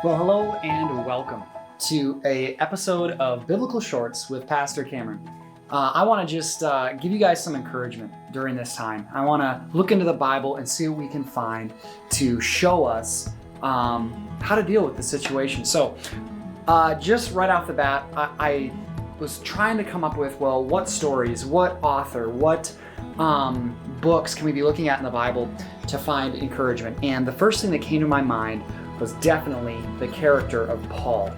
Well, hello and welcome to a episode of Biblical Shorts with Pastor Cameron. I want to just give you guys some encouragement during this time. I want to look into the Bible and see what we can find to show us how to deal with the situation. So, just right off the bat, I was trying to come up with, well, what stories, what author, what books can we be looking at in the Bible to find encouragement? And the first thing that came to my mind was definitely the character of Paul.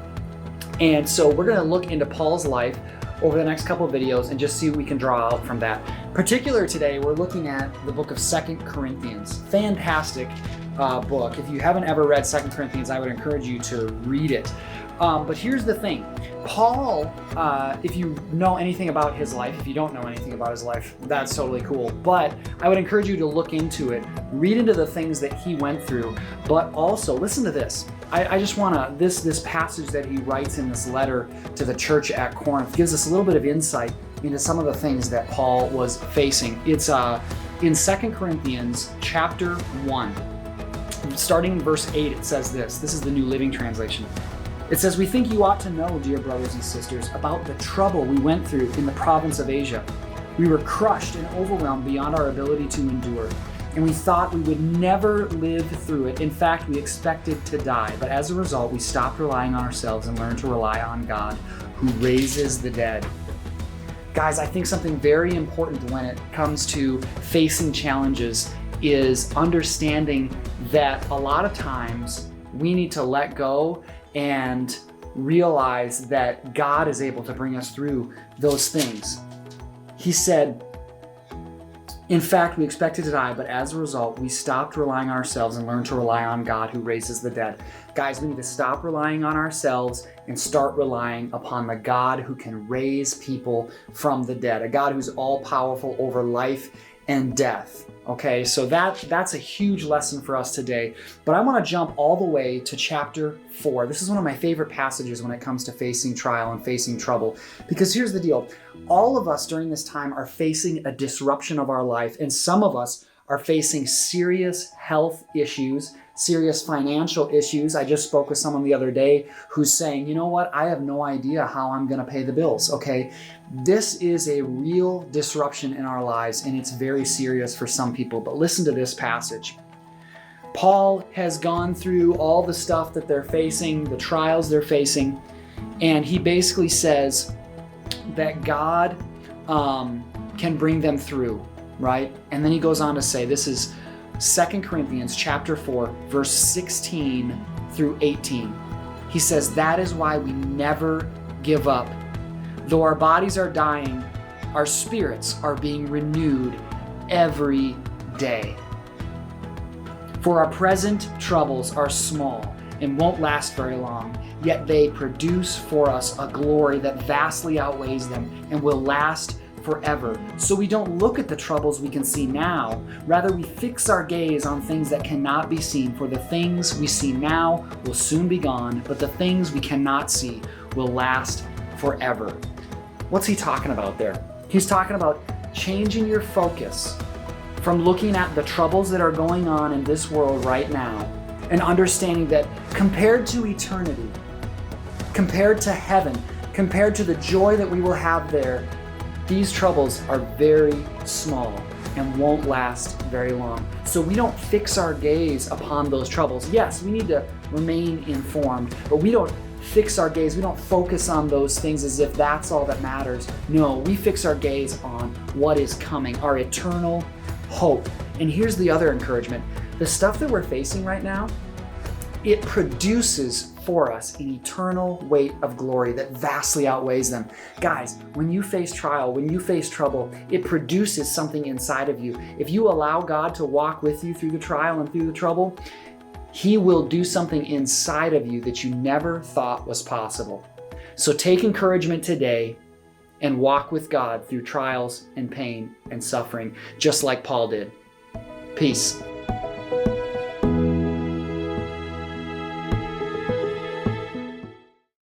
And so we're going to look into Paul's life over the next couple of videos and just see what we can draw out from that. Particular today, we're looking at the book of 2 Corinthians. Fantastic book. If you haven't ever read 2 Corinthians, I would encourage you to read it. But here's the thing. Paul, if you know anything about his life, if you don't know anything about his life, that's totally cool. But I would encourage you to look into it, read into the things that he went through, but also listen to this. I just want to, this passage that he writes in this letter to the church at Corinth gives us a little bit of insight into some of the things that Paul was facing. It's in 2 Corinthians chapter 1, starting in verse 8, it says this. This is the New Living Translation. It says, "We think you ought to know, dear brothers and sisters, about the trouble we went through in the province of Asia. We were crushed and overwhelmed beyond our ability to endure, and we thought we would never live through it. In fact, we expected to die, but as a result, we stopped relying on ourselves and learned to rely on God, who raises the dead." Guys, I think something very important when it comes to facing challenges is understanding that a lot of times we need to let go and realize that God is able to bring us through those things. He said, "In fact, we expected to die, but as a result, we stopped relying on ourselves and learned to rely on God who raises the dead." Guys, we need to stop relying on ourselves and start relying upon the God who can raise people from the dead, a God who's all powerful over life and death. Okay, so that's a huge lesson for us today. But I want to jump all the way to chapter 4. This is one of my favorite passages when it comes to facing trial and facing trouble. Because here's the deal. All of us during this time are facing a disruption of our life, and some of us are facing serious health issues, serious financial issues. I just spoke with someone the other day who's saying, you know what, I have no idea how I'm going to pay the bills, okay? This is a real disruption in our lives, and it's very serious for some people. But listen to this passage. Paul has gone through all the stuff that they're facing, the trials they're facing, and he basically says that God can bring them through, right? And then he goes on to say, this is 2 Corinthians chapter 4, verse 16 through 18. He says, "That is why we never give up. Though our bodies are dying, our spirits are being renewed every day. For our present troubles are small and won't last very long, yet they produce for us a glory that vastly outweighs them and will last forever. So we don't look at the troubles we can see now. Rather, we fix our gaze on things that cannot be seen. For the things we see now will soon be gone, but the things we cannot see will last forever." What's he talking about there? He's talking about changing your focus from looking at the troubles that are going on in this world right now and understanding that compared to eternity, compared to heaven, compared to the joy that we will have there, these troubles are very small and won't last very long. So we don't fix our gaze upon those troubles. Yes, we need to remain informed, but we don't fix our gaze. We don't focus on those things as if that's all that matters. No, we fix our gaze on what is coming, our eternal hope. And here's the other encouragement. The stuff that we're facing right now, it produces for us an eternal weight of glory that vastly outweighs them. Guys, when you face trial, when you face trouble, it produces something inside of you. If you allow God to walk with you through the trial and through the trouble, He will do something inside of you that you never thought was possible. So take encouragement today and walk with God through trials and pain and suffering, just like Paul did. Peace.